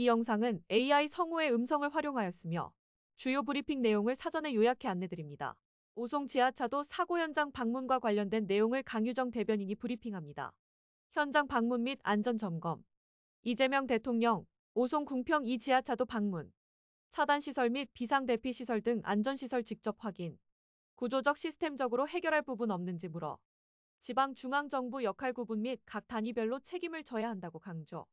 이 영상은 AI 성우의 음성을 활용하였으며 주요 브리핑 내용을 사전에 요약해 안내드립니다. 오송 지하차도 사고 현장 방문과 관련된 내용을 강유정 대변인이 브리핑합니다. 현장 방문 및 안전 점검. 이재명 대통령, 오송 궁평 2 지하차도 방문. 차단시설 및 비상대피시설 등 안전시설 직접 확인. 구조적 시스템적으로 해결할 부분 없는지 물어. 지방중앙정부 역할 구분 및 각 단위별로 책임을 져야 한다고 강조.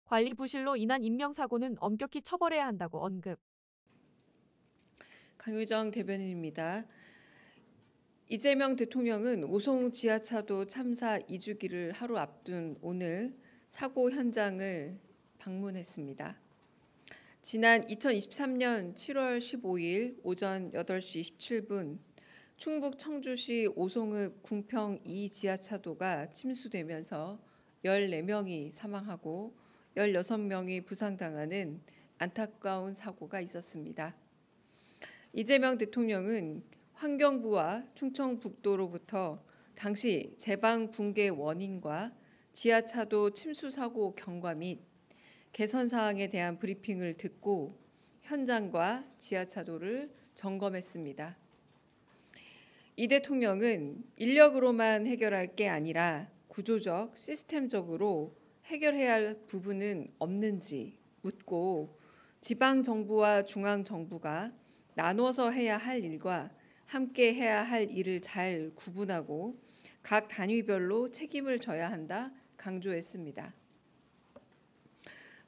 관리 부실로 인한 인명사고는 엄격히 처벌해야 한다고 언급. 강유정 대변인입니다. 이재명 대통령은 오송 지하차도 참사 2주기를 하루 앞둔 오늘 사고 현장을 방문했습니다. 지난 2023년 7월 15일 오전 8시 17분 충북 청주시 오송읍 궁평 2 지하차도가 침수되면서 14명이 사망하고 16명이 부상당하는 안타까운 사고가 있었습니다. 이재명 대통령은 환경부와 충청북도로부터 당시 제방 붕괴 원인과 지하차도 침수 사고 경과 및 개선 사항에 대한 브리핑을 듣고 현장과 지하차도를 점검했습니다. 이 대통령은 인력으로만 해결할 게 아니라 구조적, 시스템적으로 해결해야 할 부분은 없는지 묻고 지방정부와 중앙정부가 나눠서 해야 할 일과 함께 해야 할 일을 잘 구분하고 각 단위별로 책임을 져야 한다 강조했습니다.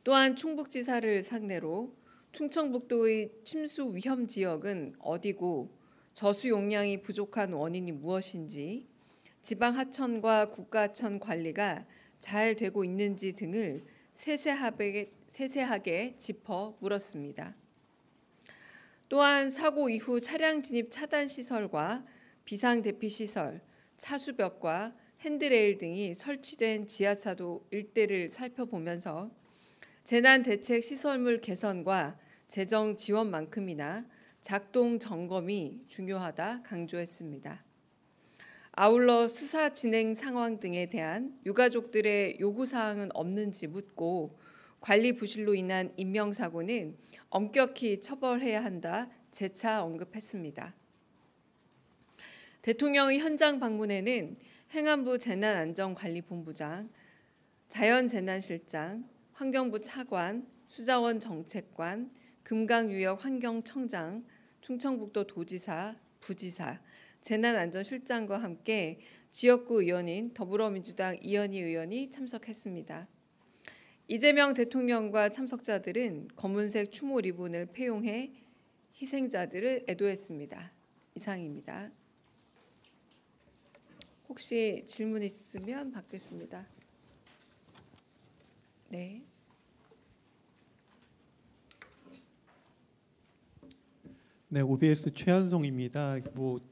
또한 충북지사를 상대로 충청북도의 침수 위험 지역은 어디고 저수 용량이 부족한 원인이 무엇인지, 지방 하천과 국가 하천 관리가 잘 되고 있는지 등을 세세하게 짚어 물었습니다. 또한 사고 이후 차량 진입 차단 시설과 비상 대피 시설, 차수벽과 핸드레일 등이 설치된 지하차도 일대를 살펴보면서 재난 대책 시설물 개선과 재정 지원만큼이나 작동 점검이 중요하다 강조했습니다. 아울러 수사 진행 상황 등에 대한 유가족들의 요구사항은 없는지 묻고 관리 부실로 인한 인명사고는 엄격히 처벌해야 한다 재차 언급했습니다. 대통령의 현장 방문에는 행안부 재난안전관리본부장, 자연재난실장, 환경부 차관, 수자원 정책관, 금강유역 환경청장, 충청북도 도지사, 부지사, 재난안전실장과 함께 지역구 의원인 더불어민주당 이현희 의원이 참석했습니다. 이재명 대통령과 참석자들은 검은색 추모 리본을 폐용해 희생자들을 애도했습니다. 이상입니다. 혹시 질문 있으면 받겠습니다. 네. 네, OBS 최한성입니다.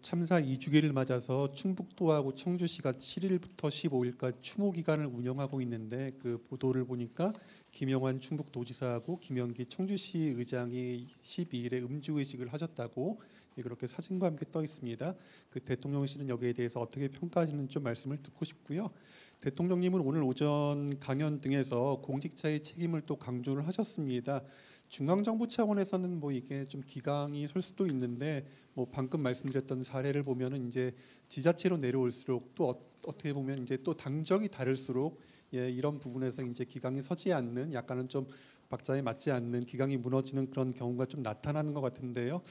참사 2주기를 맞아서 충북도하고 청주시가 7일부터 15일까지 추모 기간을 운영하고 있는데 그 보도를 보니까 김영환 충북도지사하고 김영기 청주시 의장이 12일에 음주의식을 하셨다고 그렇게 사진과 함께 떠 있습니다. 그 대통령실은 여기에 대해서 어떻게 평가하시는지 좀 말씀을 듣고 싶고요. 대통령님은 오늘 오전 강연 등에서 공직자의 책임을 또 강조를 하셨습니다. 중앙정부 차원에서는 이게 좀 기강이 설 수도 있는데 방금 말씀드렸던 사례를 보면은 이제 지자체로 내려올수록 또 어떻게 보면 이제 또 당적이 다를수록 이런 부분에서 이제 기강이 서지 않는 약간은 좀 박자에 맞지 않는 기강이 무너지는 그런 경우가 좀 나타나는 것 같은데요.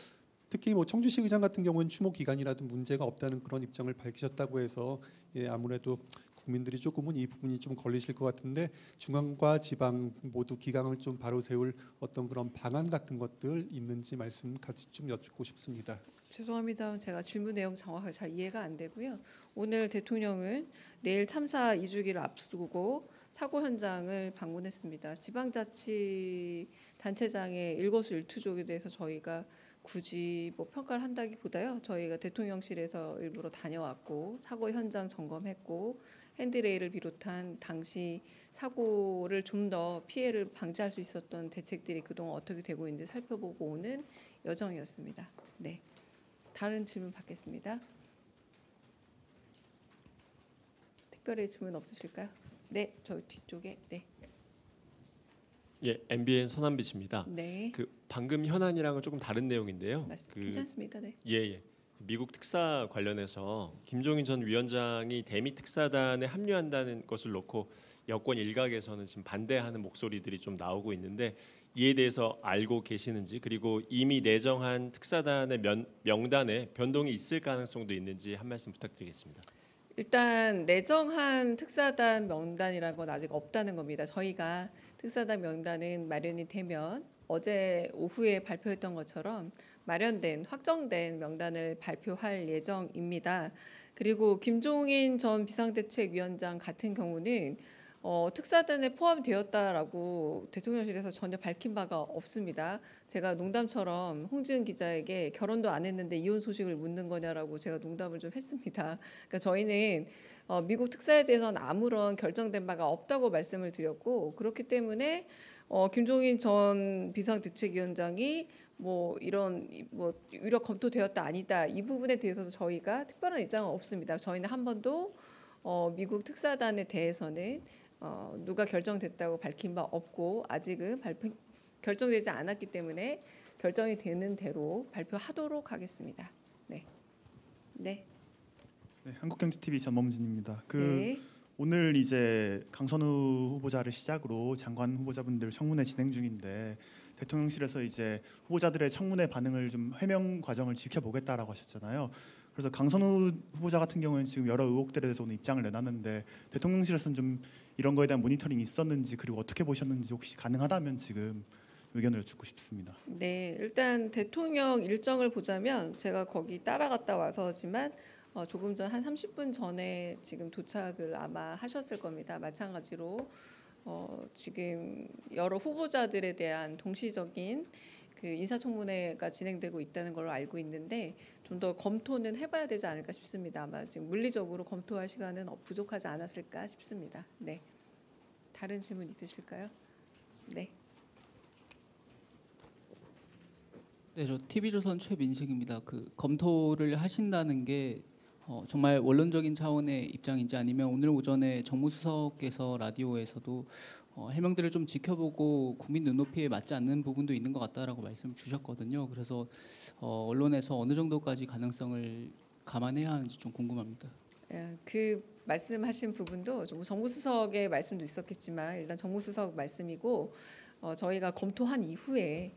특히 청주시 의장 같은 경우는 추모 기간이라든 문제가 없다는 그런 입장을 밝히셨다고 해서 아무래도 국민들이 조금은 이 부분이 좀 걸리실 것 같은데 중앙과 지방 모두 기강을 좀 바로 세울 어떤 그런 방안 같은 것들 있는지 말씀 같이 좀 여쭙고 싶습니다. 죄송합니다. 제가 질문 내용 정확하게 잘 이해가 안 되고요. 오늘 대통령은 내일 참사 2주기를 앞두고 사고 현장을 방문했습니다. 지방자치단체장의 일거수일투족에 대해서 저희가 굳이 평가를 한다기보다요. 저희가 대통령실에서 일부러 다녀왔고 사고 현장 점검했고 핸드레일을 비롯한 당시 사고를 좀 더 피해를 방지할 수 있었던 대책들이 그동안 어떻게 되고 있는지 살펴보고 오는 여정이었습니다. 네, 다른 질문 받겠습니다. 특별히 질문 없으실까요? 네, 저 뒤쪽에. 네. 예, MBN 서남빛입니다. 네, 방금 현안이랑은 조금 다른 내용인데요. 괜찮습니다. 네. 예. 미국 특사 관련해서 김종인 전 위원장이 대미 특사단에 합류한다는 것을 놓고 여권 일각에서는 지금 반대하는 목소리들이 좀 나오고 있는데 이에 대해서 알고 계시는지, 그리고 이미 내정한 특사단의 명단에 변동이 있을 가능성도 있는지 한 말씀 부탁드리겠습니다. 일단 내정한 특사단 명단이라는 건 아직 없다는 겁니다. 저희가 특사단 명단은 마련이 되면 어제 오후에 발표했던 것처럼 마련된 확정된 명단을 발표할 예정입니다. 그리고 김종인 전 비상대책위원장 같은 경우는 특사단에 포함되었다라고 대통령실에서 전혀 밝힌 바가 없습니다. 제가 농담처럼 홍지은 기자에게 결혼도 안 했는데 이혼 소식을 묻는 거냐라고 제가 농담을 좀 했습니다. 그러니까 저희는 미국 특사에 대해서는 아무런 결정된 바가 없다고 말씀을 드렸고, 그렇기 때문에 김종인 전 비상대책위원장이 이런 유력 검토되었다 아니다, 이 부분에 대해서도 저희가 특별한 입장은 없습니다. 저희는 한 번도 미국 특사단에 대해서는 누가 결정됐다고 밝힌 바 없고 아직은 결정되지 않았기 때문에 결정이 되는 대로 발표하도록 하겠습니다. 네. 네, 한국경제TV 전범진입니다. 네. 오늘 이제 강선우 후보자를 시작으로 장관 후보자분들 청문회 진행 중인데 대통령실에서 이제 후보자들의 청문회 반응을 좀 해명 과정을 지켜보겠다라고 하셨잖아요. 그래서 강선우 후보자 같은 경우는 지금 여러 의혹들에 대해서 오늘 입장을 내놨는데 대통령실에서는 좀 이런 거에 대한 모니터링이 있었는지, 그리고 어떻게 보셨는지 혹시 가능하다면 지금 의견을 듣고 싶습니다. 네, 일단 대통령 일정을 보자면 제가 거기 따라갔다 와서지만 조금 전 한 30분 전에 지금 도착을 아마 하셨을 겁니다. 마찬가지로 지금 여러 후보자들에 대한 동시적인 그 인사청문회가 진행되고 있다는 걸로 알고 있는데 좀 더 검토는 해봐야 되지 않을까 싶습니다. 아마 지금 물리적으로 검토할 시간은 부족하지 않았을까 싶습니다. 네, 다른 질문 있으실까요? 네. 네, 저 TV조선 최민식입니다. 검토를 하신다는 게 정말 원론적인 차원의 입장인지, 아니면 오늘 오전에 정무수석께서 라디오에서도 해명들을 좀 지켜보고 국민 눈높이에 맞지 않는 부분도 있는 것 같다라고 말씀을 주셨거든요. 그래서 언론에서 어느 정도까지 가능성을 감안해야 하는지 좀 궁금합니다. 그 말씀하신 부분도 정무수석의 말씀도 있었겠지만 일단 정무수석 말씀이고 저희가 검토한 이후에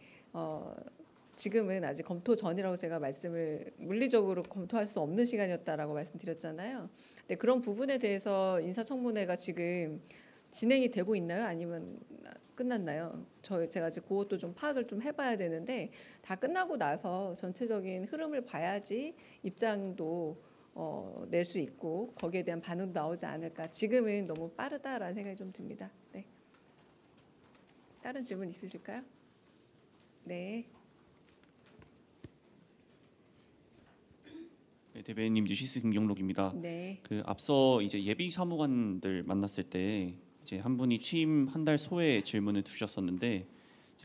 지금은 아직 검토 전이라고 제가 말씀을, 물리적으로 검토할 수 없는 시간이었다라고 말씀드렸잖아요. 근데 그런 부분에 대해서 인사청문회가 지금 진행이 되고 있나요? 아니면 끝났나요? 제가 아직 그것도 좀 파악을 좀 해봐야 되는데 다 끝나고 나서 전체적인 흐름을 봐야지 입장도 낼 수 있고 거기에 대한 반응도 나오지 않을까. 지금은 너무 빠르다라는 생각이 좀 듭니다. 네. 다른 질문 있으실까요? 네. 네, 대변인님, 뉴시스 김경록입니다. 네. 앞서 이제 예비 사무관들 만났을 때 이제 한 분이 취임 한 달 소에 질문을 주셨었는데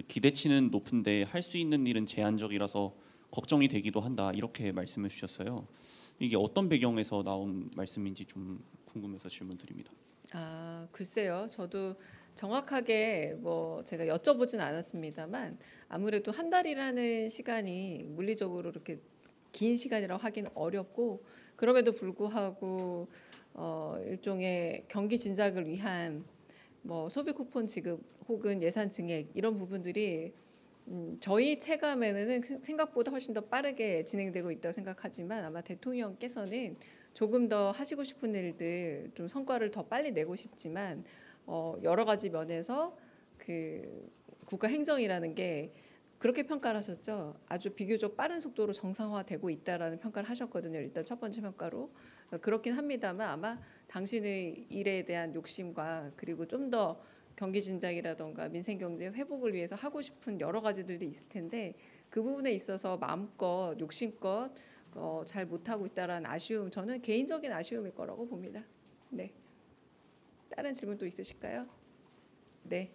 기대치는 높은데 할 수 있는 일은 제한적이라서 걱정이 되기도 한다, 이렇게 말씀을 주셨어요. 이게 어떤 배경에서 나온 말씀인지 좀 궁금해서 질문드립니다. 글쎄요. 저도 정확하게 제가 여쭤보진 않았습니다만 아무래도 한 달이라는 시간이 물리적으로 이렇게 긴 시간이라고 하기는 어렵고, 그럼에도 불구하고 일종의 경기 진작을 위한 소비 쿠폰 지급 혹은 예산 증액, 이런 부분들이 저희 체감에는 생각보다 훨씬 더 빠르게 진행되고 있다고 생각하지만 아마 대통령께서는 조금 더 하시고 싶은 일들, 좀 성과를 더 빨리 내고 싶지만 여러 가지 면에서 그 국가 행정이라는 게 그렇게 평가를 하셨죠. 아주 비교적 빠른 속도로 정상화되고 있다라는 평가를 하셨거든요. 일단 첫 번째 평가로. 그렇긴 합니다만 아마 당신의 일에 대한 욕심과 그리고 좀 더 경기 진작이라던가 민생 경제 회복을 위해서 하고 싶은 여러 가지들도 있을 텐데 그 부분에 있어서 마음껏 욕심껏 잘 못하고 있다라는 아쉬움, 저는 개인적인 아쉬움일 거라고 봅니다. 네. 다른 질문 또 있으실까요? 네.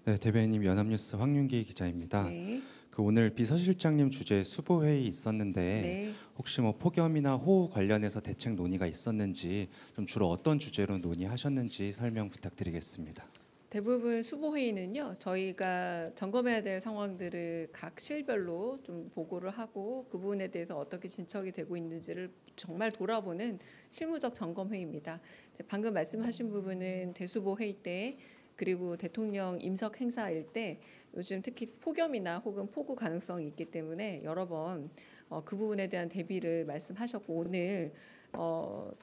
네, 대변인님, 연합뉴스 황윤기 기자입니다. 네. 오늘 비서실장님 주재 수보회의 있었는데 네. 혹시 폭염이나 호우 관련해서 대책 논의가 있었는지, 좀 주로 어떤 주제로 논의하셨는지 설명 부탁드리겠습니다. 대부분 수보회의는요, 저희가 점검해야 될 상황들을 각 실별로 좀 보고를 하고 그 부분에 대해서 어떻게 진척이 되고 있는지를 정말 돌아보는 실무적 점검 회의입니다. 방금 말씀하신 부분은 대수보 회의 때 그리고 대통령 임석 행사일 때 요즘 특히 폭염이나 혹은 폭우 가능성이 있기 때문에 여러 번 그 부분에 대한 대비를 말씀하셨고 오늘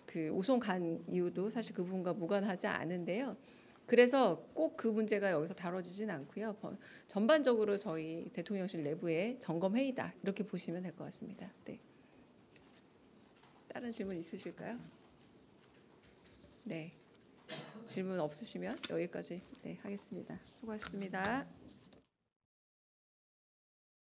그 오송 간 이유도 사실 그 부분과 무관하지 않은데요. 그래서 꼭 그 문제가 여기서 다뤄지진 않고요. 전반적으로 저희 대통령실 내부의 점검 회의다 이렇게 보시면 될 것 같습니다. 네. 다른 질문 있으실까요? 네. 질문 없으시면 여기까지 하겠습니다. 수고하셨습니다.